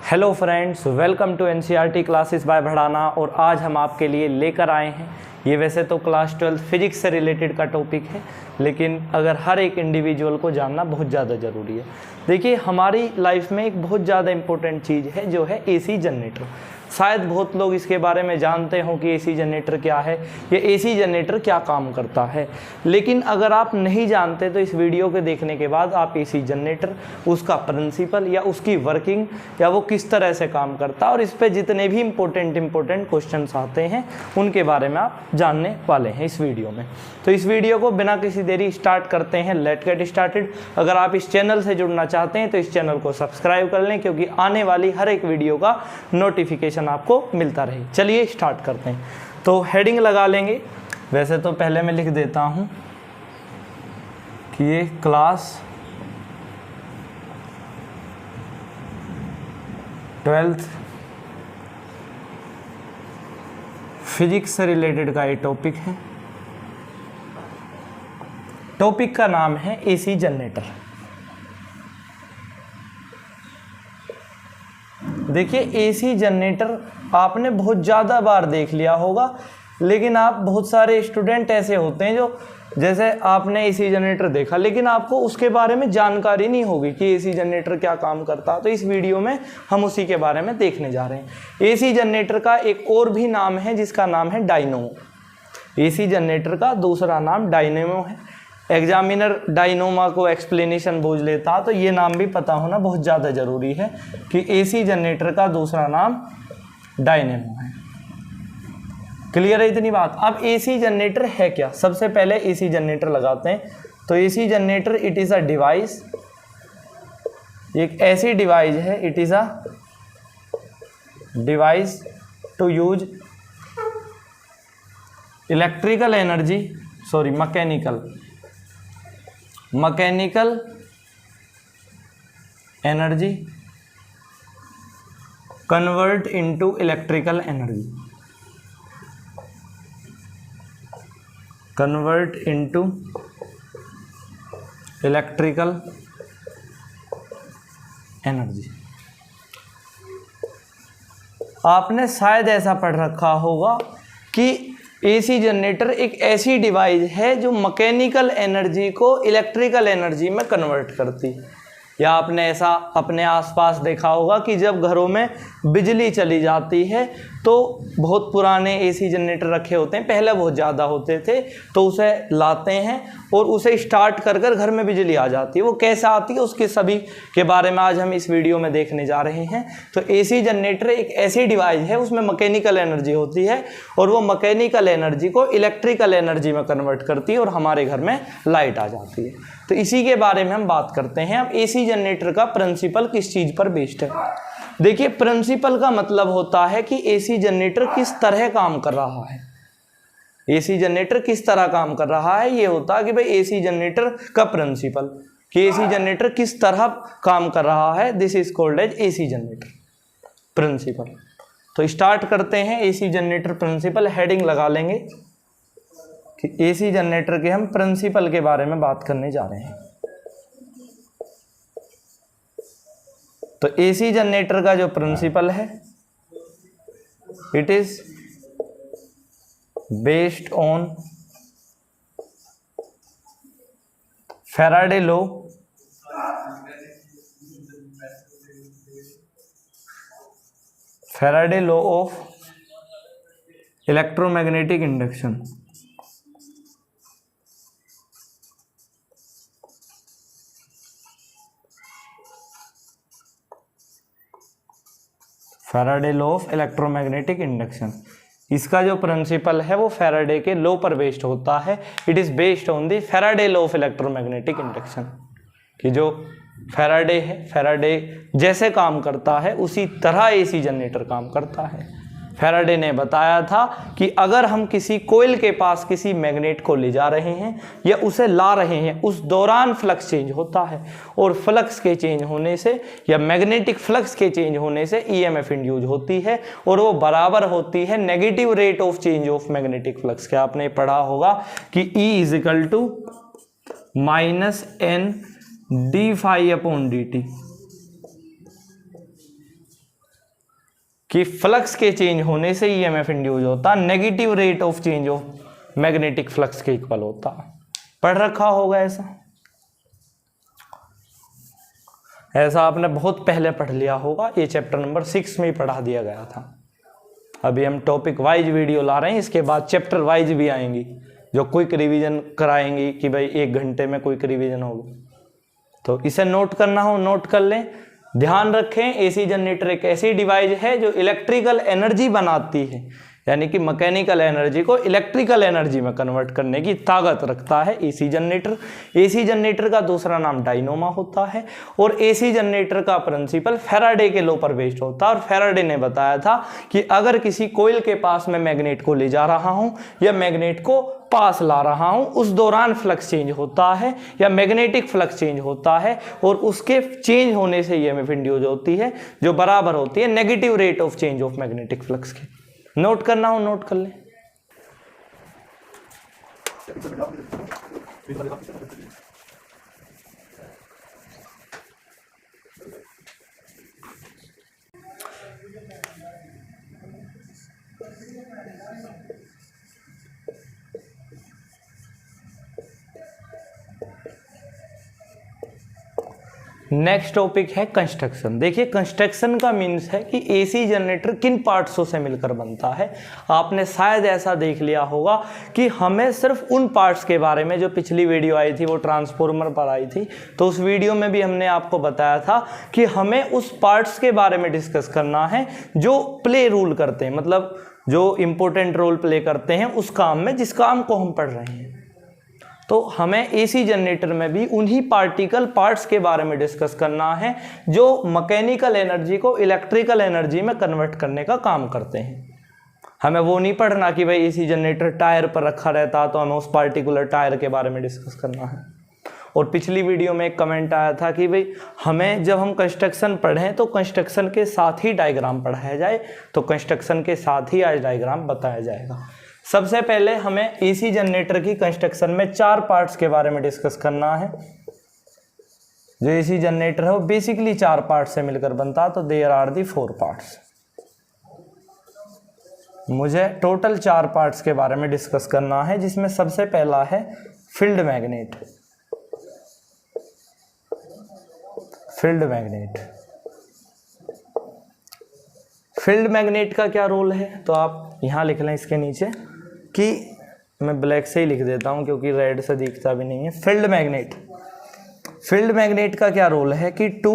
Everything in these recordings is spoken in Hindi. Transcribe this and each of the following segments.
Hello friends, welcome to NCERT classes by Bhadana. और आज हम आपके लिए लेकर आए हैं, ये वैसे तो क्लास 12 फिजिक्स से रिलेटेड का टॉपिक है, लेकिन अगर हर एक इंडिविजुअल को जानना बहुत ज़्यादा ज़रूरी है। देखिए, हमारी लाइफ में एक बहुत ज़्यादा इम्पोर्टेंट चीज़ है जो है एसी जनरेटर। शायद बहुत लोग इसके बारे में जानते हो कि एसी जनरेटर क्या है, ये एसी जनरेटर क्या काम करता है, लेकिन अगर आप नहीं जानते तो इस वीडियो के देखने के बाद आप एसी जनरेटर, उसका प्रिंसिपल या उसकी वर्किंग या वो किस तरह से काम करता है और इस पे जितने भी इम्पोर्टेंट क्वेश्चंस आते हैं उनके बारे में आप जानने वाले हैं इस वीडियो में। तो इस वीडियो को बिना किसी देरी स्टार्ट करते हैं। Let get started. अगर आप इस चैनल से जुड़ना चाहते हैं तो इस चैनल को सब्सक्राइब कर लें, क्योंकि आने वाली हर एक वीडियो का नोटिफिकेशन आपको मिलता रहे। चलिए स्टार्ट करते हैं। तो हेडिंग लगा लेंगे। वैसे तो पहले मैं लिख देता हूं कि ये क्लास 12th फिजिक्स से रिलेटेड का ये टॉपिक है। टॉपिक का नाम है एसी जनरेटर। देखिए, एसी जनरेटर आपने बहुत ज़्यादा बार देख लिया होगा, लेकिन आप बहुत सारे स्टूडेंट ऐसे होते हैं जो जैसे आपने एसी जनरेटर देखा लेकिन आपको उसके बारे में जानकारी नहीं होगी कि एसी जनरेटर क्या काम करता है। तो इस वीडियो में हम उसी के बारे में देखने जा रहे हैं। एसी जनरेटर का एक और भी नाम है जिसका नाम है डायनोमो। एसी जनरेटर का दूसरा नाम डायनेमो है। एग्जामिनर डायनोमा को एक्सप्लेनेशन पूछ लेता, तो ये नाम भी पता होना बहुत ज़्यादा ज़रूरी है कि एसी जनरेटर का दूसरा नाम डायनेमो है। क्लियर है इतनी बात। अब एसी जनरेटर है क्या, सबसे पहले एसी जनरेटर लगाते हैं। तो AC generator it is a device, एक ऐसी डिवाइस है, it is a device to use electrical energy, sorry mechanical energy convert into electrical energy, convert into electrical energy. आपने शायद ऐसा पढ़ रखा होगा कि एसी जनरेटर एक ऐसी डिवाइस है जो मैकेनिकल एनर्जी को इलेक्ट्रिकल एनर्जी में कन्वर्ट करती है। या आपने ऐसा अपने आसपास देखा होगा कि जब घरों में बिजली चली जाती है तो बहुत पुराने एसी जनरेटर रखे होते हैं, पहले बहुत ज़्यादा होते थे, तो उसे लाते हैं और उसे स्टार्ट कर कर घर में बिजली आ जाती है। वो कैसे आती है उसके सभी के बारे में आज हम इस वीडियो में देखने जा रहे हैं। तो एसी जनरेटर एक ऐसी डिवाइस है, उसमें मैकेनिकल एनर्जी होती है और वो मैकेनिकल एनर्जी को इलेक्ट्रिकल एनर्जी में कन्वर्ट करती है और हमारे घर में लाइट आ जाती है। तो इसी के बारे में हम बात करते हैं। अब एसी जनरेटर का प्रिंसिपल किस चीज़ पर बेस्ड है। देखिए, प्रिंसिपल का मतलब होता है कि एसी जनरेटर किस तरह काम कर रहा है। एसी जनरेटर किस तरह काम कर रहा है, ये होता है कि भाई एसी जनरेटर का प्रिंसिपल, कि एसी जनरेटर किस तरह काम कर रहा है, this is called as AC generator principle. तो स्टार्ट करते हैं एसी जनरेटर प्रिंसिपल। हेडिंग लगा लेंगे कि एसी जनरेटर के हम प्रिंसिपल के बारे में बात करने जा रहे हैं। तो एसी जनरेटर का जो प्रिंसिपल है, it is based on Faraday law, Faraday law of electromagnetic induction. Faraday law of electromagnetic induction, इसका जो प्रिंसिपल है वो फैराडे के लॉ पर बेस्ड होता है। It is based on the Faraday law of electromagnetic induction, कि जो फैराडे है, फैराडे जैसे काम करता है उसी तरह एसी जनरेटर काम करता है। फैराडे ने बताया था कि अगर हम किसी कोइल के पास किसी मैग्नेट को ले जा रहे हैं या उसे ला रहे हैं, उस दौरान फ्लक्स चेंज होता है और फ्लक्स के चेंज होने से या मैग्नेटिक फ्लक्स के चेंज होने से ईएमएफ इंड्यूस होती है और वो बराबर होती है negative rate of change of magnetic flux के। आपने पढ़ा होगा कि E equal to -n d phi upon dt। कि फ्लक्स के चेंज होने से ईएमएफ इंड्यूस होता, negative rate of change of magnetic flux के इक्वल होता। पढ़ रखा होगा ऐसा आपने बहुत पहले पढ़ लिया होगा, ये चैप्टर नंबर 6 में ही पढ़ा दिया गया था। अभी हम टॉपिक वाइज वीडियो ला रहे हैं, इसके बाद चैप्टर वाइज भी आएंगी जो क्विक रिवीजन कराएंगी कि भाई 1 घंटे में क्विक रिवीजन होगी। तो इसे नोट करना हो नोट कर लें। ध्यान रखें, एसी जनरेटर एक ऐसी डिवाइस है जो इलेक्ट्रिकल एनर्जी बनाती है, यानी कि मैकेनिकल एनर्जी को इलेक्ट्रिकल एनर्जी में कन्वर्ट करने की ताकत रखता है एसी जनरेटर। एसी जनरेटर का दूसरा नाम डायनोमा होता है और एसी जनरेटर का प्रिंसिपल फैराडे के लॉ पर बेस्ड होता है। और फैराडे ने बताया था कि अगर किसी कोइल के पास मैं मैग्नेट को ले जा रहा हूं या मैग्नेट को पास ला रहा हूं, उस दौरान फ्लक्स चेंज होता है या मैग्नेटिक फ्लक्स चेंज होता है और उसके चेंज होने से ईएमएफ इंड्यूस होती है जो बराबर होती है negative rate of change of magnetic flux के। नोट करना हो नोट कर लें। नेक्स्ट टॉपिक है कंस्ट्रक्शन। देखिए, कंस्ट्रक्शन का मीन्स है कि एसी जनरेटर किन पार्ट्सों से मिलकर बनता है। आपने शायद ऐसा देख लिया होगा कि हमें सिर्फ उन पार्ट्स के बारे में, जो पिछली वीडियो आई थी वो ट्रांसफॉर्मर पर आई थी, तो उस वीडियो में भी हमने आपको बताया था कि हमें उस पार्ट्स के बारे में डिस्कस करना है जो प्ले रूल करते हैं, मतलब जो इंपॉर्टेंट रोल प्ले करते हैं उस काम में जिस काम को हम पढ़ रहे हैं। तो हमें एसी जनरेटर में भी उन्हीं पार्टिकल पार्ट्स के बारे में डिस्कस करना है जो मैकेनिकल एनर्जी को इलेक्ट्रिकल एनर्जी में कन्वर्ट करने का काम करते हैं। हमें वो नहीं पढ़ना कि भाई एसी जनरेटर टायर पर रखा रहता तो हमें उस पार्टिकुलर टायर के बारे में डिस्कस करना है। और पिछली वीडियो में एक कमेंट आया था कि भाई हमें जब हम कंस्ट्रक्शन पढ़ें तो कंस्ट्रक्शन के साथ ही डायग्राम पढ़ाया जाए, तो कंस्ट्रक्शन के साथ ही आज डायग्राम बताया जाएगा। सबसे पहले हमें एसी जनरेटर की कंस्ट्रक्शन में 4 पार्ट्स के बारे में डिस्कस करना है। जो एसी जनरेटर है वो बेसिकली 4 पार्ट्स से मिलकर बनता है, तो देयर आर दी 4 पार्ट्स। मुझे टोटल 4 पार्ट्स के बारे में डिस्कस करना है, जिसमें सबसे पहला है field magnet. Field magnet, field magnet का क्या रोल है, तो आप यहां लिख लें इसके नीचे, कि मैं ब्लैक से ही लिख देता हूं क्योंकि रेड से दिखता भी नहीं है। फील्ड मैग्नेट, फील्ड मैग्नेट का क्या रोल है कि 2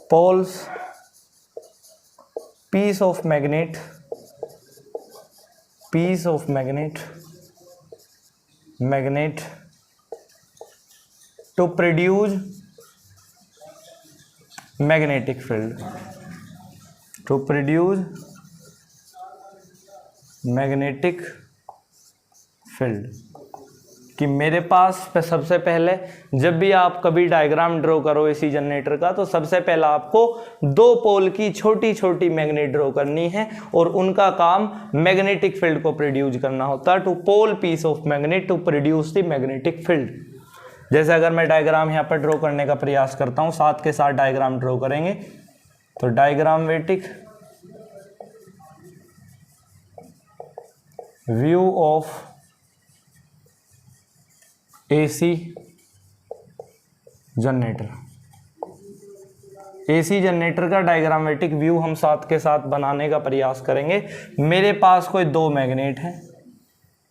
poles piece of magnet magnet to produce magnetic field, to produce magnetic field. कि मेरे पास सबसे पहले जब भी आप कभी डायग्राम ड्रॉ करो एसी जनरेटर का, तो सबसे पहला आपको 2 पोल की छोटी छोटी मैग्नेट ड्रॉ करनी है और उनका काम मैग्नेटिक फील्ड को प्रोड्यूस करना होता है। Two pole piece of magnet to produce the magnetic field. जैसे अगर मैं डायग्राम यहाँ पर ड्रॉ करने का प्रयास करता हूँ, साथ के साथ डायग्राम ड्रॉ करेंगे, तो diagrammatic view of AC generator. AC generator का डायग्रामेटिक व्यू हम साथ के साथ बनाने का प्रयास करेंगे। मेरे पास कोई 2 मैग्नेट है,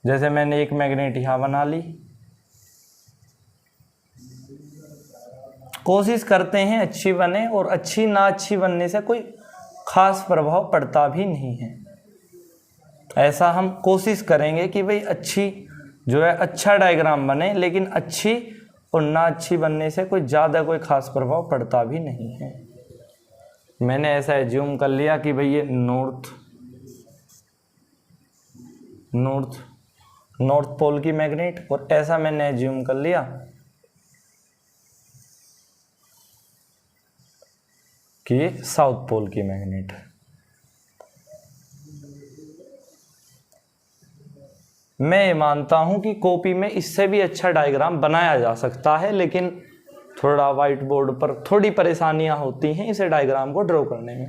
जैसे मैंने एक मैग्नेट यहां बना ली। कोशिश करते हैं अच्छी बने, और अच्छी ना अच्छी बनने से कोई खास प्रभाव पड़ता भी नहीं है। ऐसा हम कोशिश करेंगे कि भाई अच्छी जो है अच्छा डायग्राम बने, लेकिन अच्छी और ना अच्छी बनने से कोई ज़्यादा कोई खास प्रभाव पड़ता भी नहीं है। मैंने ऐसा एज्यूम कर लिया कि भाई ये नॉर्थ पोल की मैग्नेट, और ऐसा मैंने एज्यूम कर लिया कि ये साउथ पोल की मैग्नेट है। मैं ये मानता हूं कि कॉपी में इससे भी अच्छा डायग्राम बनाया जा सकता है, लेकिन थोड़ा व्हाइट बोर्ड पर थोड़ी परेशानियां होती हैं इसे डायग्राम को ड्रॉ करने में।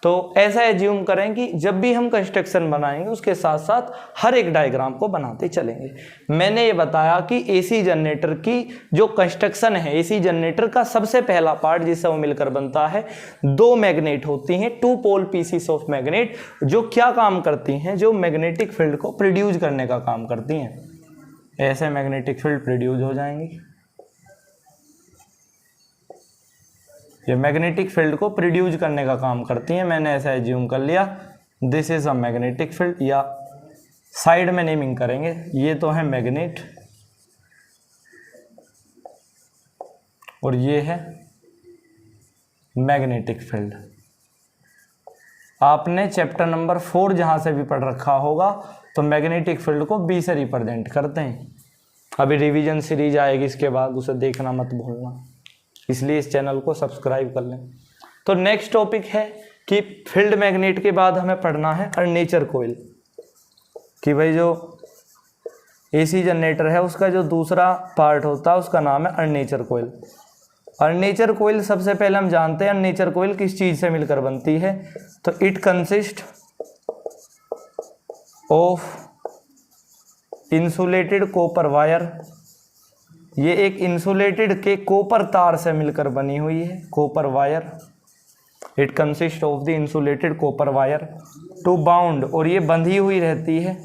तो ऐसा एज्यूम करें कि जब भी हम कंस्ट्रक्शन बनाएंगे उसके साथ साथ हर एक डायग्राम को बनाते चलेंगे। मैंने ये बताया कि एसी जनरेटर की जो कंस्ट्रक्शन है, एसी जनरेटर का सबसे पहला पार्ट जिससे वो मिलकर बनता है, दो मैग्नेट होती हैं, two pole pieces of magnet, जो क्या काम करती हैं, जो मैग्नेटिक फील्ड को प्रोड्यूस करने का काम करती हैं। ऐसे मैग्नेटिक फील्ड प्रोड्यूस हो जाएंगी, ये मैग्नेटिक फील्ड को प्रोड्यूस करने का काम करती हैं। मैंने ऐसा एज्यूम कर लिया this is a magnetic field, या साइड में नेमिंग करेंगे, ये तो है मैग्नेट और ये है मैग्नेटिक फील्ड। आपने चैप्टर नंबर 4 जहां से भी पढ़ रखा होगा तो मैग्नेटिक फील्ड को बी से रिप्रेजेंट करते हैं। अभी रिवीजन सीरीज आएगी इसके बाद, उसे देखना मत भूलना, इसलिए इस चैनल को सब्सक्राइब कर लें। तो नेक्स्ट टॉपिक है कि फील्ड मैग्नेट के बाद हमें पढ़ना है अर्नेचर कोइल, कि भाई जो एसी जनरेटर है उसका जो दूसरा पार्ट होता है उसका नाम है अर्नेचर कोइल। अर्नेचर कोइल सबसे पहले हम जानते हैं अर्नेचर कोइल किस चीज से मिलकर बनती है, तो it consist of insulated copper wire, ये एक इंसुलेटेड के कॉपर तार से मिलकर बनी हुई है, copper wire. It consist of the insulated copper wire to bound, और ये बंधी हुई रहती है,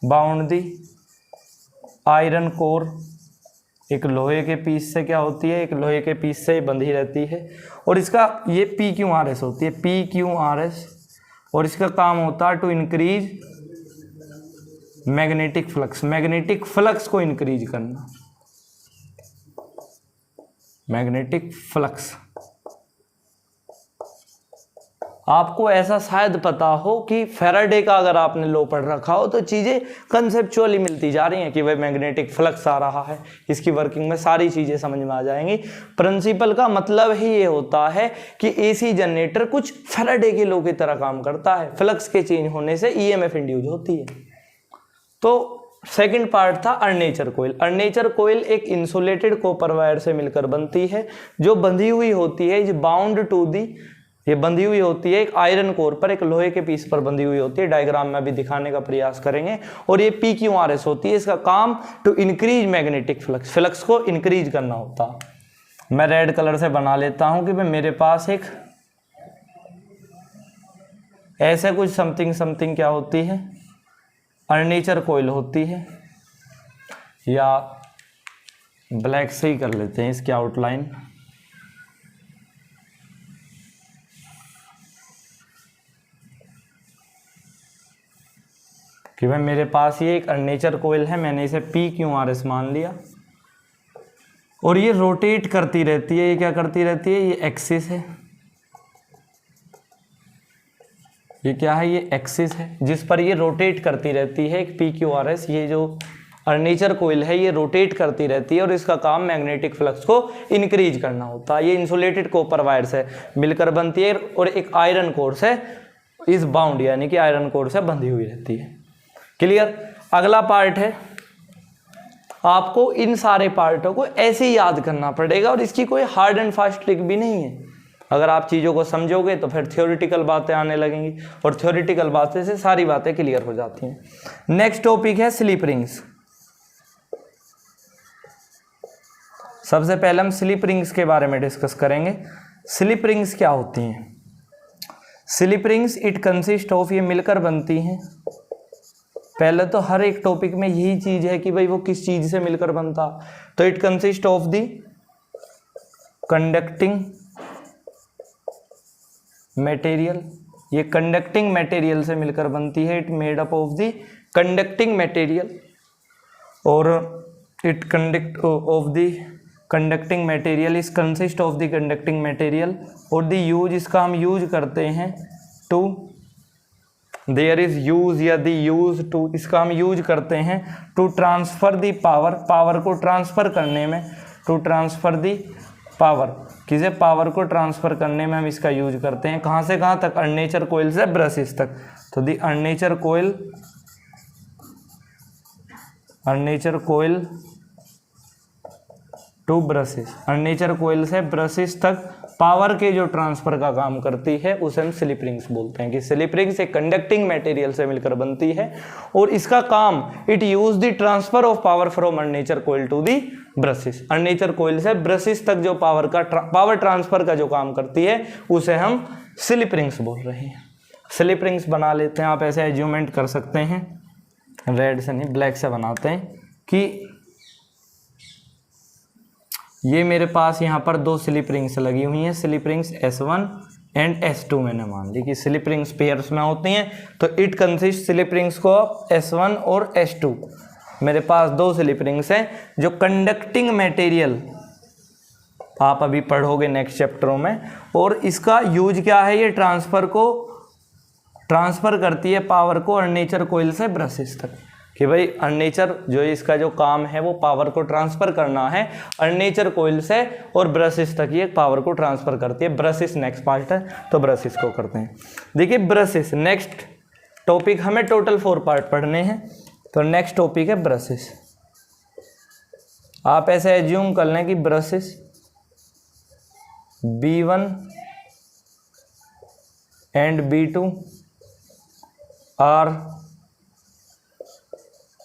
बाउंड दी आयरन कोर, एक लोहे के पीस से क्या होती है, एक लोहे के पीस से बंधी रहती है, और इसका ये PQRS होती है, PQRS, और इसका काम होता है to increase magnetic flux, magnetic flux को इंक्रीज करना, मैग्नेटिक फ्लक्स। आपको ऐसा शायद पता हो कि फैराडे का अगर आपने लॉ पढ़ रखा हो तो चीज़ें कंसेप्चुअली मिलती जा रही हैं कि भाई मैग्नेटिक फ्लक्स आ रहा है, इसकी वर्किंग में सारी चीज़ें समझ में आ जाएंगी। प्रिंसिपल का मतलब ही ये होता है कि एसी जनरेटर कुछ फैराडे के लॉ की तरह काम करता है, फ्लक्स के चेंज होने से EMF इंड्यूस होती है। तो सेकंड पार्ट था अर्नेचर कोइल। अर्नेचर कोइल एक इंसुलेटेड कॉपर वायर से मिलकर बनती है, जो बंधी हुई होती है, इज बाउंड टू दी, ये बंधी हुई होती है एक आयरन कोर पर, एक लोहे के पीस पर बंधी हुई होती है, डायग्राम में भी दिखाने का प्रयास करेंगे, और ये PQRS होती है, इसका काम to increase magnetic flux, flux को इंक्रीज करना होता। मैं रेड कलर से बना लेता हूं कि भाई मेरे पास एक ऐसे कुछ समथिंग क्या होती है, अर्नेचर कोइल होती है, या ब्लैक से ही कर लेते हैं इसकी आउटलाइन। कि भाई मेरे पास ये एक अर्नेचर कोइल है, मैंने इसे PQRS मान लिया, और ये रोटेट करती रहती है। ये क्या करती रहती है, ये एक्सिस है, ये क्या है, ये एक्सिस है जिस पर ये रोटेट करती रहती है, एक PQRS। ये जो अर्नेचर कोइल है ये रोटेट करती रहती है, और इसका काम मैग्नेटिक फ्लक्स को इंक्रीज करना होता है। ये इंसुलेटेड कॉपर वायर से मिलकर बनती है, और एक आयरन कोर से इस बाउंड, यानी कि आयरन कोर से बंधी हुई रहती है। क्लियर। अगला पार्ट है, आपको इन सारे पार्टों को ऐसे ही याद करना पड़ेगा, और इसकी कोई हार्ड एंड फास्ट ट्रिक भी नहीं है। अगर आप चीज़ों को समझोगे तो फिर थ्योरेटिकल बातें आने लगेंगी, और थ्योरेटिकल बातें से सारी बातें क्लियर हो जाती हैं। नेक्स्ट टॉपिक है स्लिप रिंग्स। सबसे पहले हम स्लिप रिंग्स के बारे में डिस्कस करेंगे। स्लिप रिंग्स क्या होती हैं? Slip rings it consist of, ये मिलकर बनती हैं। पहले तो हर एक टॉपिक में यही चीज है कि भाई वो किस चीज से मिलकर बनता, तो it consist of the conducting material, ये कंडक्टिंग मटेरियल से मिलकर बनती है। It made up of the conducting material, और it conduct of the conducting material is consist of the conducting material, और द यूज, इसका हम यूज करते हैं टू, देयर इज यूज या द यूज टू, इसका हम यूज करते हैं to transfer the power, power को ट्रांसफर करने में, टू ट्रांसफर द पावर, किसी पावर को ट्रांसफर करने में हम इसका यूज करते हैं। कहाँ से कहाँ तक? अर्नेचर कोइल से ब्रशेस तक। तो दी अर्नेचर coil to brushes, armature coil से ब्रशेस तक पावर के जो ट्रांसफर का काम करती है उसे हम स्लिप रिंग्स बोलते हैं कि स्लिप रिंग्स एक कंडक्टिंग मटेरियल से मिलकर बनती है और इसका काम it use the transfer of power from armature coil to the brushes. Armature coil से ब्रशेस तक जो पावर ट्रांसफर का जो काम करती है उसे हम स्लिप रिंग्स बोल रहे हैं। स्लिप रिंग्स बना लेते हैं, आप ऐसे एज्यूमेंट कर सकते हैं, रेड से नहीं ब्लैक से बनाते हैं कि ये मेरे पास यहाँ पर दो स्लिप रिंग्स लगी हुई हैं, slip rings S1 and S2 मैंने मान ली कि स्लिप रिंग्स पेयर्स में होती हैं, तो इट कंसिस्ट स्लिप रिंग्स को S1 और S2। मेरे पास दो स्लिप रिंग्स हैं जो कंडक्टिंग मटेरियल आप अभी पढ़ोगे नेक्स्ट चैप्टरों में, और इसका यूज क्या है, ये ट्रांसफर करती है पावर को अर्नेचर कोइल से ब्रशेस तक कि भाई अर्नेचर जो इसका जो काम है वो पावर को ट्रांसफर करना है अर्नेचर कोइल से और ब्रशेस तक, ये पावर को ट्रांसफर करती है। ब्रशेस नेक्स्ट पार्ट है तो ब्रशेस को करते हैं। देखिए ब्रशेस नेक्स्ट टॉपिक, हमें टोटल 4 पार्ट पढ़ने हैं, तो नेक्स्ट टॉपिक है ब्रशेस। आप ऐसे एज्यूम कर लें कि brushes B1 and B2 are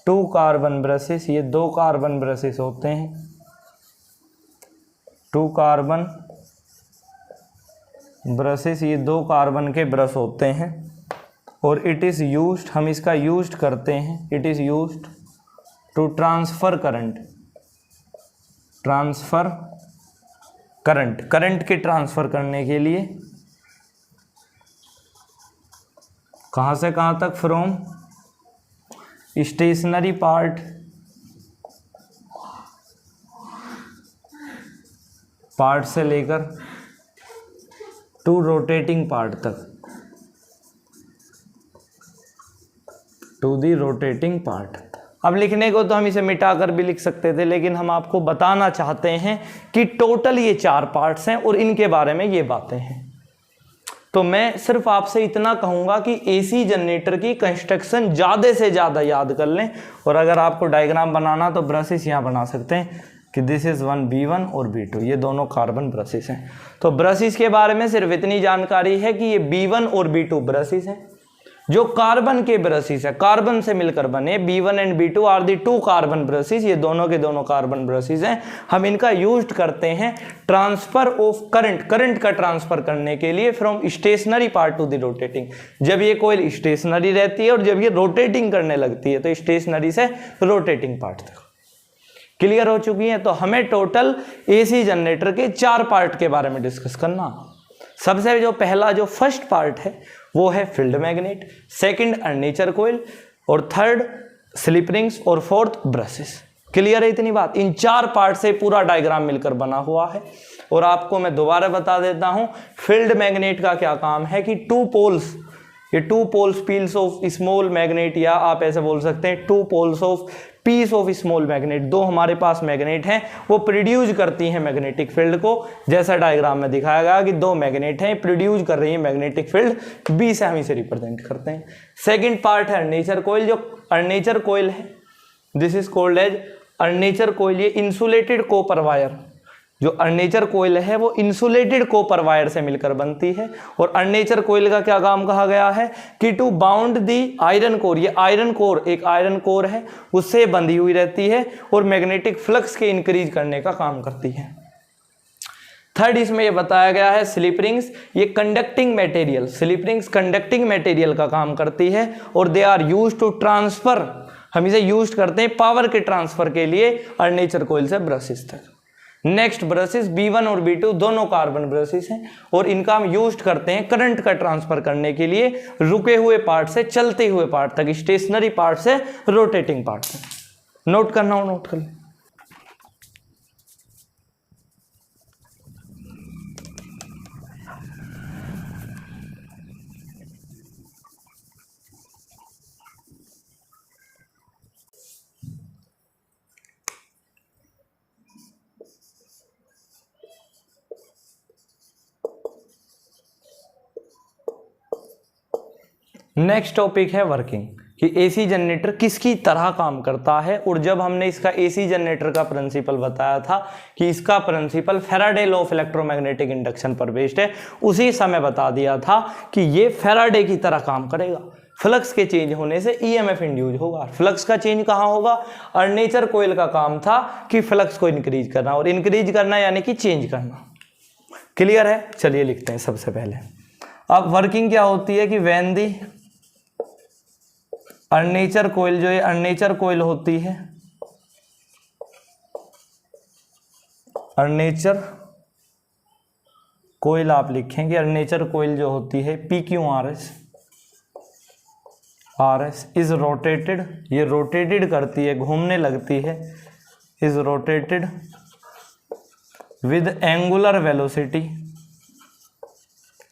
2 carbon brushes, ये 2 कार्बन ब्रशेस होते हैं, 2 कार्बन ब्रशेस, ये 2 कार्बन के ब्रश होते हैं और इट इज़ यूज्ड, हम इसका यूज्ड करते हैं, it is used to transfer current के ट्रांसफर करने के लिए कहाँ से कहाँ तक, फ्रॉम स्टेशनरी पार्ट से लेकर टू रोटेटिंग पार्ट तक, टू दी रोटेटिंग पार्ट। अब लिखने को तो हम इसे मिटाकर भी लिख सकते थे, लेकिन हम आपको बताना चाहते हैं कि टोटल ये 4 पार्ट्स हैं और इनके बारे में ये बातें हैं। तो मैं सिर्फ आपसे इतना कहूँगा कि एसी जनरेटर की कंस्ट्रक्शन ज़्यादा से ज़्यादा याद कर लें, और अगर आपको डायग्राम बनाना तो ब्रशेस यहाँ बना सकते हैं कि दिस इज़ 1 B1 और B2, ये दोनों कार्बन ब्रशेस हैं। तो ब्रशेस के बारे में सिर्फ इतनी जानकारी है कि ये B1 और B2 ब्रशेस हैं जो कार्बन के ब्रशेस है, कार्बन से मिलकर बने। B1 and B2 are the 2 carbon brushes, ये दोनों के दोनों कार्बन ब्रशेस हैं। हम इनका यूज करते हैं ट्रांसफर ऑफ करंट का ट्रांसफर करने के लिए from stationary part to the rotating. जब ये कोइल स्टेशनरी रहती है और जब ये रोटेटिंग करने लगती है तो स्टेशनरी से रोटेटिंग पार्ट तक। क्लियर हो चुकी है? तो हमें टोटल एसी जनरेटर के 4 पार्ट के बारे में डिस्कस करना। सबसे जो पहला जो फर्स्ट पार्ट है वो है फील्ड मैग्नेट, सेकंड अर्नेचर कोइल, और थर्ड स्लिप रिंग्स, और फोर्थ ब्रशेस। क्लियर है इतनी बात? इन 4 पार्ट से पूरा डायग्राम मिलकर बना हुआ है। और आपको मैं दोबारा बता देता हूं, फील्ड मैग्नेट का क्या काम है कि 2 पोल्स, ये 2 poles pieces of small magnet, या आप ऐसे बोल सकते हैं 2 poles of piece of small magnet, 2 हमारे पास मैग्नेट हैं, वो प्रोड्यूस करती हैं मैग्नेटिक फील्ड को। जैसा डायग्राम में दिखाया गया कि 2 मैग्नेट हैं, प्रोड्यूस कर रही है मैग्नेटिक फील्ड, बी से हम इसे रिप्रेजेंट करते हैं। सेकंड पार्ट है अर्नेचर कोइल। जो अर्नेचर कोइल है, this is called as armature coil. ये इंसुलेटेड कॉपर वायर, जो अर्नेचर कोइल है वो इंसुलेटेड कॉपर वायर से मिलकर बनती है। और अर्नेचर कोइल का क्या काम कहा गया है कि to bound the iron core, ये आयरन कोर, एक आयरन कोर है, उससे बंधी हुई रहती है और मैग्नेटिक फ्लक्स के इंक्रीज करने का काम करती है। थर्ड इसमें ये बताया गया है स्लिप रिंग्स, ये conducting material, slip rings conducting material का काम करती है और they are used to transfer, हम इसे यूज करते हैं पावर के ट्रांसफर के लिए अर्नेचर कोइल से ब्रशेस तक। नेक्स्ट ब्रशेस B1 और B2 दोनों कार्बन ब्रशेस हैं और इनका हम यूज करते हैं करंट का ट्रांसफर करने के लिए रुके हुए पार्ट से चलते हुए पार्ट तक, स्टेशनरी पार्ट से रोटेटिंग पार्ट तक। नोट करना हो नोट कर लें। नेक्स्ट टॉपिक है वर्किंग, कि एसी जनरेटर किसकी तरह काम करता है। और जब हमने इसका एसी जनरेटर का प्रिंसिपल बताया था कि इसका principle Faraday law of electromagnetic induction पर बेस्ड है, उसी समय बता दिया था कि ये फैराडे की तरह काम करेगा। फ्लक्स के चेंज होने से ईएमएफ इंड्यूस होगा। फ्लक्स का चेंज कहाँ होगा? आर्मेचर कॉइल का काम था कि फ्लक्स को इंक्रीज करना, और इंक्रीज करना यानी कि चेंज करना। क्लियर है? चलिए लिखते हैं सबसे पहले। अब वर्किंग क्या होती है कि व्हेन दी आर्मेचर कॉइल, जो ये आर्मेचर कॉइल होती है, आर्मेचर कॉइल आप लिखेंगे, आर्मेचर कॉइल जो होती है PQRS इज रोटेटेड, ये रोटेटेड करती है, घूमने लगती है, is rotated with angular velocity,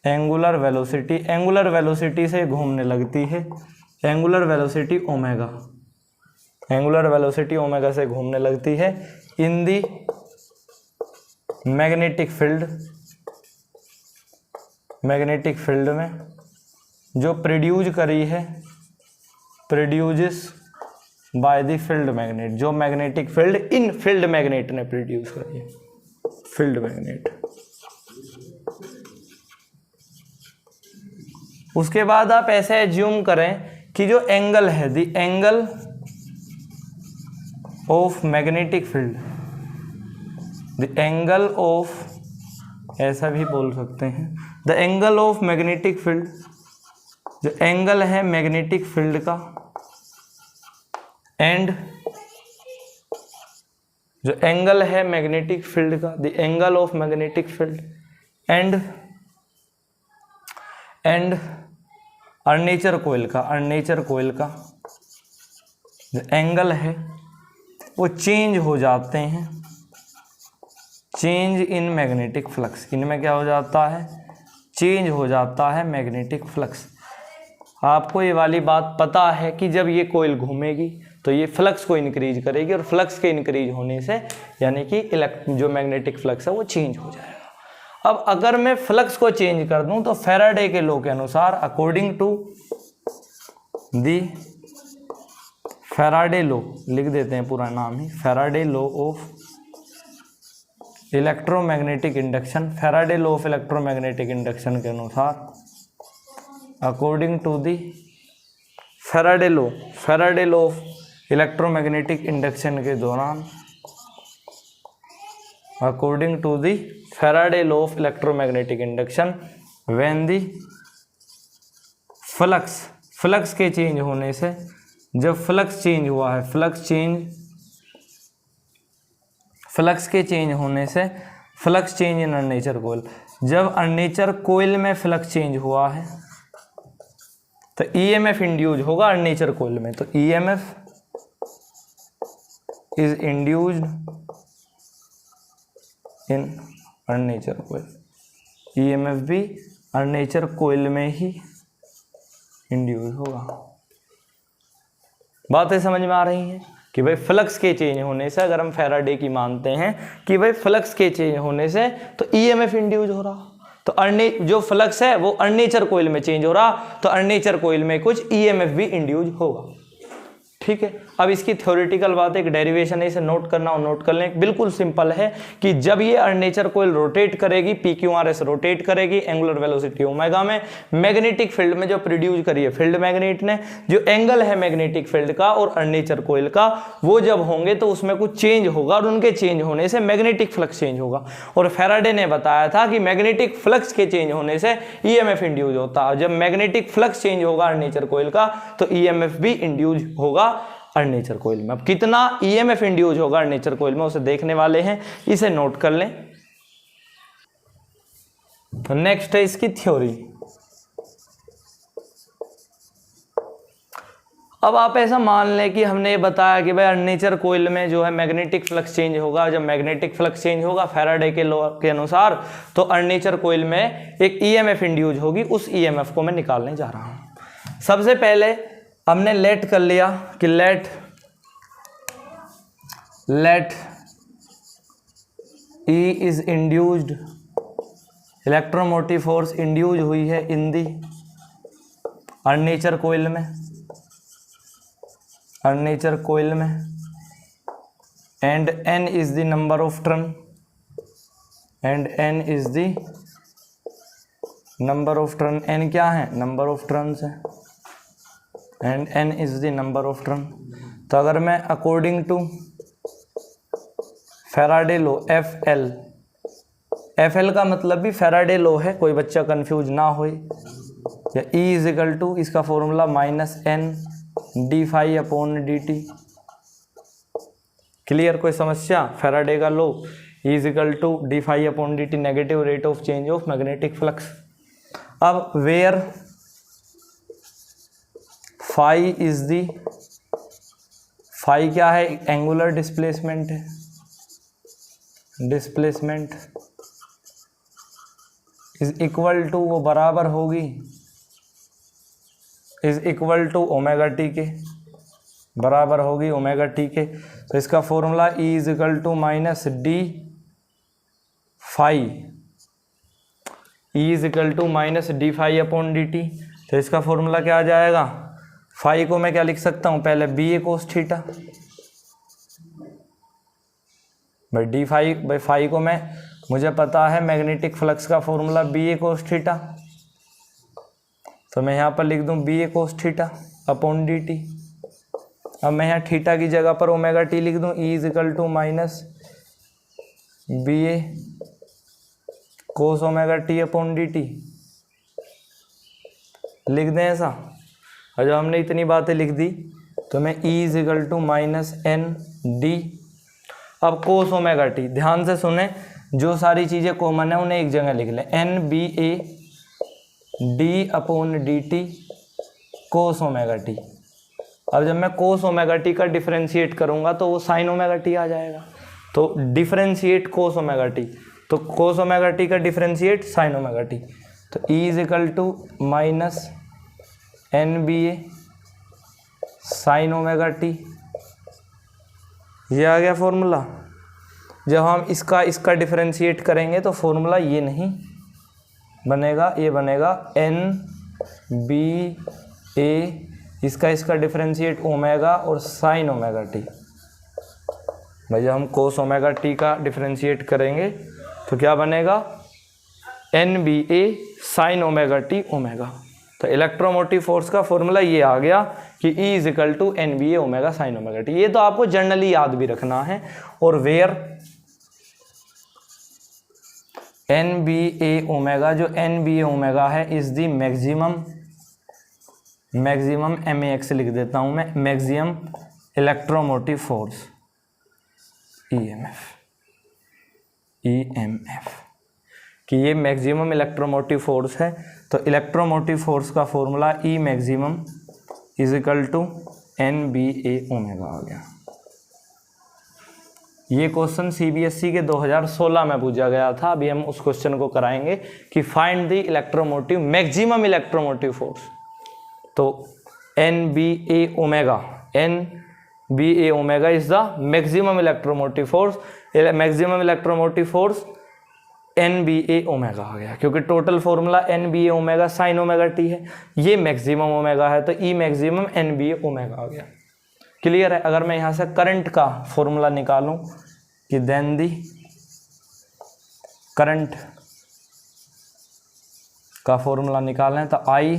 angular velocity, angular velocity से घूमने लगती है, angular velocity omega, angular velocity omega से घूमने लगती है in the magnetic field, magnetic field में जो प्रोड्यूस करी है, produces by the field magnet, जो मैग्नेटिक फील्ड इन फील्ड मैग्नेट ने प्रोड्यूस करी है, फील्ड मैग्नेट। उसके बाद आप ऐसे एज्यूम करें कि जो एंगल है, the angle of magnetic field, the angle of, ऐसा भी बोल सकते हैं, the angle of magnetic field, जो एंगल है मैग्नेटिक फील्ड का, एंड जो एंगल है मैग्नेटिक फील्ड का, the angle of magnetic field and armature coil का, आर्मेचर कॉइल का जो एंगल है वो चेंज हो जाते हैं, चेंज इन मैग्नेटिक फ्लक्स, इनमें क्या हो जाता है? चेंज हो जाता है मैग्नेटिक फ्लक्स। आपको ये वाली बात पता है कि जब ये कॉइल घूमेगी तो ये फ्लक्स को इंक्रीज करेगी, और फ्लक्स के इंक्रीज होने से यानी कि जो मैग्नेटिक फ्लक्स है वो चेंज हो जाएगा। अब अगर मैं फ्लक्स को चेंज कर दूं तो फैराडे के लॉ के अनुसार, according to the Faraday law, लिख देते हैं पूरा नाम ही, Faraday law of electromagnetic induction, Faraday law of electromagnetic induction के अनुसार, according to the Faraday law, Faraday law of electromagnetic induction के दौरान, according to the Faraday law of electromagnetic induction, when the flux, flux के चेंज होने से, जब फ्लक्स चेंज हुआ है, फ्लक्स के चेंज होने से, flux change in armature coil, जब आर्मेचर कॉइल में फ्लक्स चेंज हुआ है तो ईएमएफ इंड्यूस होगा आर्मेचर कॉइल में, तो EMF is induced in armature coil, EMF भी आर्मेचर कॉइल में ही इंड्यूस होगा। बातें समझ में आ रही हैं कि भाई फ्लक्स के चेंज होने से, अगर हम फैराडे की मानते हैं कि भाई फ्लक्स के चेंज होने से तो ईएमएफ इंड्यूस हो रहा, तो जो फ्लक्स है वो आर्मेचर कॉइल में चेंज हो रहा, तो आर्मेचर कॉइल में कुछ ईएमएफ भी इंड्यूस होगा। ठीक है, अब इसकी थ्योरेटिकल बात, एक डेरिवेशन है, इसे नोट करना और नोट कर लें। बिल्कुल सिंपल है कि जब ये आर्मेचर कॉइल रोटेट करेगी, PQRS रोटेट करेगी एंगुलर वेलोसिटी ओमेगा में, मैग्नेटिक फील्ड में जो प्रोड्यूस करी है फील्ड मैग्नेट ने, जो एंगल है मैग्नेटिक फील्ड का और आर्मेचर कॉइल का, वो जब होंगे तो उसमें कुछ चेंज होगा, और उनके चेंज होने से मैग्नेटिक फ्लक्स चेंज होगा। और फैराडे ने बताया था कि मैग्नेटिक फ्लक्स के चेंज होने से ईएमएफ इंड्यूस होता है, जब मैग्नेटिक फ्लक्स चेंज होगा आर्मेचर कॉइल का तो ईएमएफ भी इंड्यूस होगा आर्मेचर कॉइल में। अब कितना ईएमएफ इंड्यूस होगा आर्मेचर कॉइल में उसे देखने वाले हैं, इसे नोट कर लें। तो नेक्स्ट है इसकी थ्योरी। अब आप ऐसा मान लें कि हमने ये बताया कि भाई आर्मेचर कॉइल में जो है मैग्नेटिक फ्लक्स चेंज होगा, जब मैग्नेटिक फ्लक्स चेंज होगा फैराडे के लॉ के अनुसार तो आर्मेचर कॉइल में एक ईएमएफ इंड्यूस होगी, उस ईएमएफ को मैं निकालने जा रहा हूं। सबसे पहले हमने लेट कर लिया कि let E is induced, electromotive force induce हुई है इन दी आर्मेचर कॉइल में, आर्मेचर कोयल में, and n is the number of turn, and n is the number of turn, n क्या है, नंबर ऑफ टर्न्स है, and n is the number of turn. तो अगर मैं according to Faraday law F L का मतलब भी फैराडे लॉ है, कोई बच्चा कंफ्यूज ना हो, या E इज इक्वल टू इसका formula -n d∅ upon dt। Clear, कोई समस्या? फैराडे का law E is equal to d∅ upon dt, negative rate of change of magnetic flux. अब where phi is the, phi क्या है, एंगुलर डिस्प्लेसमेंट है, डिस्प्लेसमेंट इज इक्वल टू, वो बराबर होगी, is equal to omega T के, बराबर होगी ओमेगा टी के। तो इसका formula E is equal to minus d phi, E is equal to minus d phi upon D t. तो इसका फॉर्मूला क्या आ जाएगा, फाई को मैं क्या लिख सकता हूँ, पहले बी ए कोस थीटा, भाई डी फाई बाई फाई को मैं, मुझे पता है मैग्नेटिक फ्लक्स का formula B A cos theta, तो मैं यहाँ पर लिख दूँ B A cos theta upon D T. अब मैं यहाँ थीटा की जगह पर ओमेगा टी लिख दूँ, E is equal to minus B A cos omega T upon D t, लिख दें ऐसा। और जब हमने इतनी बातें लिख दी तो मैं E is equal to minus N d, अब कोस ओमेगा टी, ध्यान से सुने, जो सारी चीज़ें कॉमन है उन्हें एक जगह लिख लें, N B A d upon D t cos omega t. अब जब मैं कोस ओमेगा टी का डिफरेंशिएट करूंगा तो वो साइन ओमेगा टी आ जाएगा, तो डिफरेंशिएट कोस ओमेगा टी, तो कोस ओमेगा टी का डिफरेंशिएट साइन ओमेगा टी, तो E is equal to minus N B A sine omega t, ये आ गया फॉर्मूला। जब हम इसका डिफरेंशिएट करेंगे तो फॉर्मूला ये नहीं बनेगा, ये बनेगा एन बी ए, इसका डिफरेंशिएट ओमेगा और साइन ओमेगा टी। भाई जब हम कोस ओमेगा टी का डिफरेंशिएट करेंगे तो क्या बनेगा, N B A sine omega t omega. तो इलेक्ट्रोमोटिव फोर्स का फॉर्मूला ये आ गया कि E is equal to N B A omega sine omega t. ये तो आपको जनरली याद भी रखना है। और where N B A omega, जो एन बी ए ओमेगा है, is the maximum M A X लिख देता हूं मैं, मैक्सिमम इलेक्ट्रोमोटिव फोर्स EMF, कि ये मैक्सिमम इलेक्ट्रोमोटिव फोर्स है। तो इलेक्ट्रोमोटिव फोर्स का formula E maximum is equal to N B A omega आ गया। ये क्वेश्चन CBSE के 2016 में पूछा गया था। अभी हम उस क्वेश्चन को कराएंगे कि find the electromotive maximum electromotive force. तो N B A omega is the maximum electromotive force, maximum electromotive force N B A omega आ गया, क्योंकि total formula N B A omega sine omega T है, ये मैक्सिमम ओमेगा है, तो E maximum N B A omega आ गया। क्लियर है? अगर मैं यहाँ से करंट का फॉर्मूला निकालूं कि देन दी करंट का फॉर्मूला निकालें तो I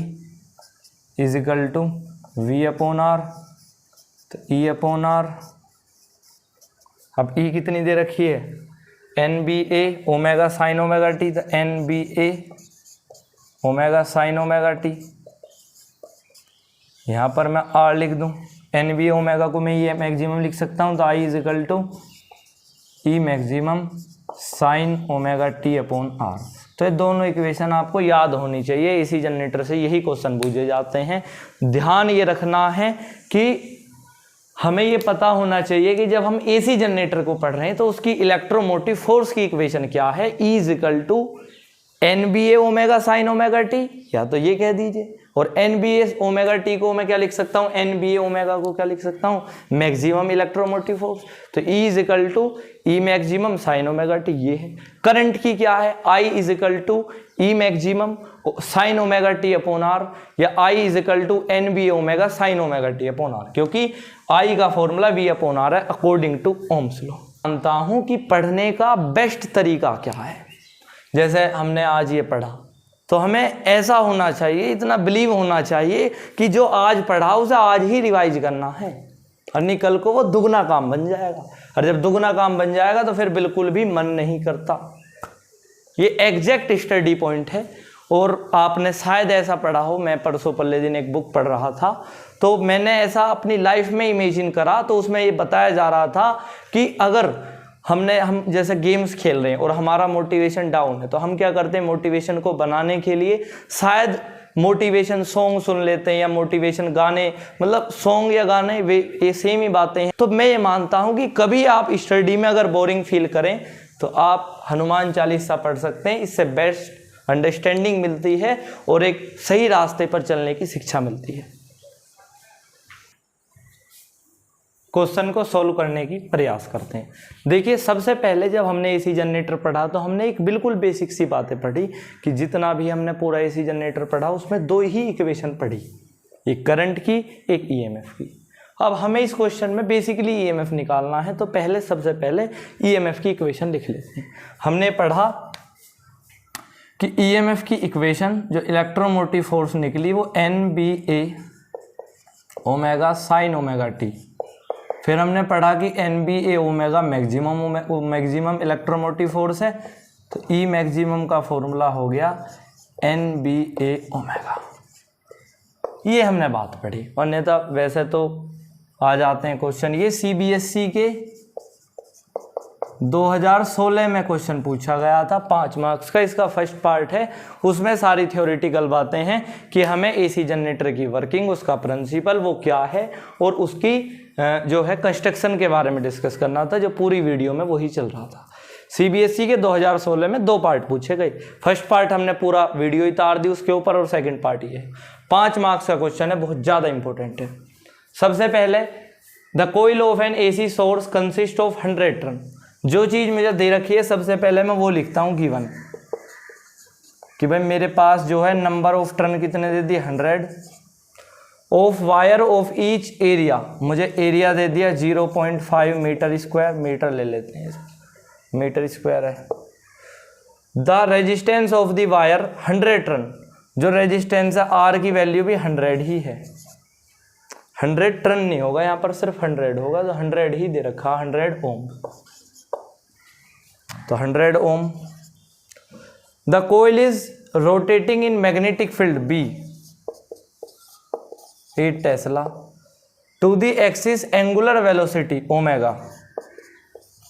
is equal to V upon R, तो ई अपॉन आर। अब ई कितनी दे रखी है, N B A omega sine omega t, तो N B A omega sine omega T. यहाँ पर मैं आर लिख दूँ, एन बी ओमेगा को मैं ये मैक्सिमम लिख सकता हूँ, तो I is equal to E maximum sine omega T upon R. तो ये दोनों इक्वेशन आपको याद होनी चाहिए, इसी जनरेटर से यही क्वेश्चन पूछे जाते हैं। ध्यान ये रखना है कि हमें ये पता होना चाहिए कि जब हम एसी जनरेटर को पढ़ रहे हैं तो उसकी इलेक्ट्रोमोटिव फोर्स की इक्वेशन क्या है, E is equal to N B A omega sine omega t, या तो ये कह दीजिए, और N B A omega t को मैं क्या लिख सकता हूँ, एन बी ए ओमेगा को क्या लिख सकता हूँ, मैक्सिमम इलेक्ट्रोमोटिव फोर्स। तो E is equal to E maximum sine omega t, ये है। करंट की क्या है, I is equal to E maximum sine omega T upon R, या I is equal to N B A omega sine omega T upon R, क्योंकि I का फॉर्मूला V अपॉन आर है अकॉर्डिंग टू ओम्स लॉ। जानता हूँ कि पढ़ने का बेस्ट तरीका क्या है। जैसे हमने आज ये पढ़ा, तो हमें ऐसा होना चाहिए, इतना बिलीव होना चाहिए कि जो आज पढ़ा उसे आज ही रिवाइज करना है, और नहीं कल को वो दुगना काम बन जाएगा। और जब दुगना काम बन जाएगा तो फिर बिल्कुल भी मन नहीं करता। ये एग्जैक्ट स्टडी पॉइंट है। और आपने शायद ऐसा पढ़ा हो, मैं परसों पल्ले दिन एक बुक पढ़ रहा था, तो मैंने ऐसा अपनी लाइफ में इमेजिन करा, तो उसमें ये बताया जा रहा था कि अगर हम जैसे गेम्स खेल रहे हैं और हमारा मोटिवेशन डाउन है, तो हम क्या करते हैं, मोटिवेशन को बनाने के लिए शायद मोटिवेशन सॉन्ग सुन लेते हैं, या मोटिवेशन गाने, मतलब सॉन्ग या गाने वे ये सेम ही बातें हैं। तो मैं ये मानता हूँ कि कभी आप स्टडी में अगर बोरिंग फील करें तो आप हनुमान चालीसा पढ़ सकते हैं। इससे बेस्ट अंडरस्टैंडिंग मिलती है और एक सही रास्ते पर चलने की शिक्षा मिलती है। क्वेश्चन को सॉल्व करने की प्रयास करते हैं। देखिए, सबसे पहले जब हमने एसी जनरेटर पढ़ा तो हमने एक बिल्कुल बेसिक सी बातें पढ़ी कि जितना भी हमने पूरा एसी जनरेटर पढ़ा उसमें दो ही इक्वेशन पढ़ी, एक करंट की, एक ईएमएफ की। अब हमें इस क्वेश्चन में बेसिकली ईएमएफ निकालना है, तो पहले सबसे पहले ईएमएफ की इक्वेशन लिख लेते हैं। हमने पढ़ा कि ईएमएफ की इक्वेशन जो इलेक्ट्रोमोटिव फोर्स निकली वो N B A omega sine omega T. फिर हमने पढ़ा कि N B A omega maximum electromotive force है, तो ई मैक्सिमम का फॉर्मूला हो गया एन बी ए ओमेगा। ये हमने बात पढ़ी। और नहीं तो वैसे तो आ जाते हैं क्वेश्चन, ये सीबीएसई के 2016 में क्वेश्चन पूछा गया था, 5 मार्क्स का। इसका फर्स्ट पार्ट है, उसमें सारी थ्योरेटिकल बातें हैं कि हमें एसी जनरेटर की वर्किंग, उसका प्रिंसिपल वो क्या है, और उसकी जो है कंस्ट्रक्शन के बारे में डिस्कस करना था, जो पूरी वीडियो में वही चल रहा था। सीबीएसई के 2016 में 2 पार्ट पूछे गए। फर्स्ट पार्ट हमने पूरा वीडियो ही तार दी उसके ऊपर, और सेकंड पार्ट ये है। 5 मार्क्स का क्वेश्चन है, बहुत ज़्यादा इंपॉर्टेंट है। सबसे पहले, the coil of an AC source consist of 100 turn. जो चीज़ मुझे दे रखी है सबसे पहले मैं वो लिखता हूँ गिवन, कि भाई मेरे पास जो है नंबर ऑफ टर्न कितने दे दिए, 100 of wire of each area. मुझे एरिया दे दिया 0.5 मीटर स्क्वायर, मीटर ले लेते हैं, मीटर स्क्वायर है। The resistance of the wire 100 turn. जो रेजिस्टेंस है आर की वैल्यू भी 100 ही है, 100 टर्न नहीं होगा यहाँ पर, सिर्फ 100 होगा, तो 100 ही दे रखा, 100 ओम। तो 100 ohm. The coil is rotating in magnetic field B 8 tesla to the axis angular velocity omega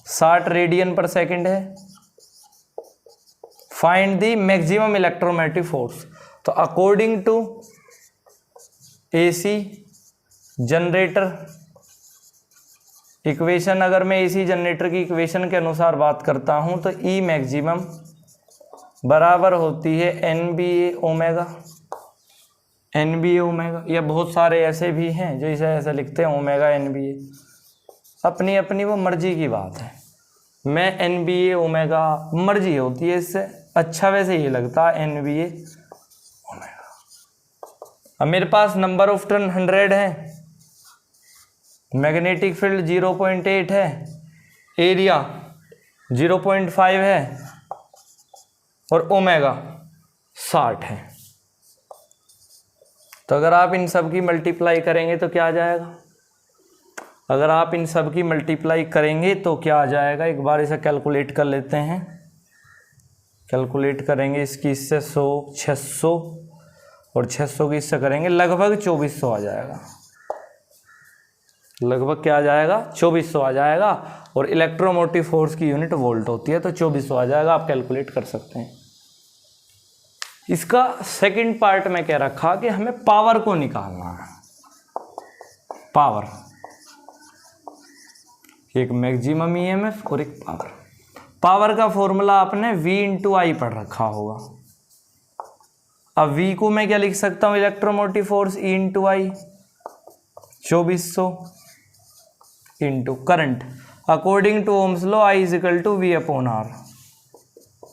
60 radian per second है। Find the maximum electromagnetic force. तो according to AC generator equation, अगर मैं एसी जनरेटर की इक्वेशन के अनुसार बात करता हूं तो ई मैक्सिमम बराबर होती है N B A omega, N B A omega. या बहुत सारे ऐसे भी हैं जो इसे ऐसे लिखते हैं ओमेगा एन बी ए, अपनी अपनी वो मर्जी की बात है। मैं एन बी ए ओमेगा मर्जी होती है, इससे अच्छा वैसे ही लगता है एन बी ए ओमेगा। अब मेरे पास नंबर ऑफ टर्न 100 है, मैग्नेटिक फील्ड 0.8 है, एरिया 0.5 है, और ओमेगा 60 है। तो अगर आप इन सब की मल्टीप्लाई करेंगे तो क्या आ जाएगा, अगर आप इन सब की मल्टीप्लाई करेंगे तो क्या आ जाएगा, एक बार इसे कैलकुलेट कर लेते हैं। कैलकुलेट करेंगे इसकी, इससे 100 600 और 600 की इससे करेंगे, लगभग 2400 आ जाएगा। लगभग क्या आ जाएगा, 2400 आ जाएगा। और इलेक्ट्रोमोटिव फोर्स की यूनिट वोल्ट होती है, तो 2400 आ जाएगा। आप कैलकुलेट कर सकते हैं। इसका सेकंड पार्ट में कह रखा कि हमें पावर को निकालना है। पावर, एक मैक्सिमम ईएमएफ और एक पावर। पावर का फॉर्मूला आपने V × I पढ़ रखा होगा। अब V को मैं क्या लिख सकता हूँ, electromotive force E into I 2400 into current according to Ohm's law I is equal to V upon R,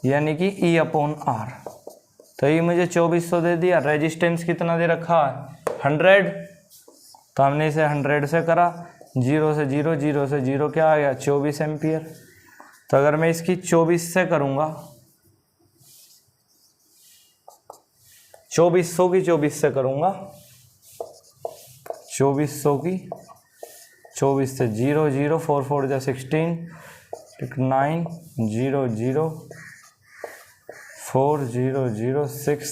यानी कि E अपॉन R। तो ये मुझे 2400 दे दिया। रेजिस्टेंस कितना दे रखा है 100, तो हमने इसे 100 से करा, 0 से 0, 0 से 0 क्या आ गया 24 एम्पियर। तो अगर मैं इसकी 24 से करूँगा, 2400 की 24 से करूँगा, 2400 की 24 से 0 0 4 4 जा 16 9 0 0 4 0 0 6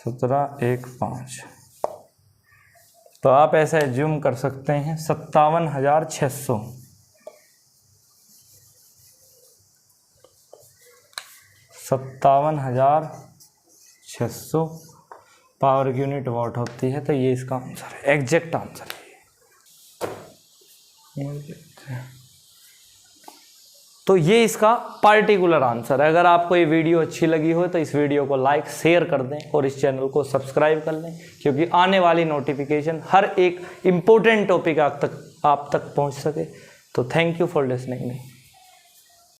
17 1 5। तो आप ऐसा एज्यूम कर सकते हैं 57,600 57,600 पावर की यूनिट वाट होती है। तो ये इसका आंसर है, एग्जैक्ट आंसर है। तो ये इसका पार्टिकुलर आंसर है। अगर आपको ये वीडियो अच्छी लगी हो तो इस वीडियो को लाइक शेयर कर दें और इस चैनल को सब्सक्राइब कर लें, क्योंकि आने वाली नोटिफिकेशन हर एक इम्पोर्टेंट टॉपिक आप तक पहुंच सके। तो thank you for listening me.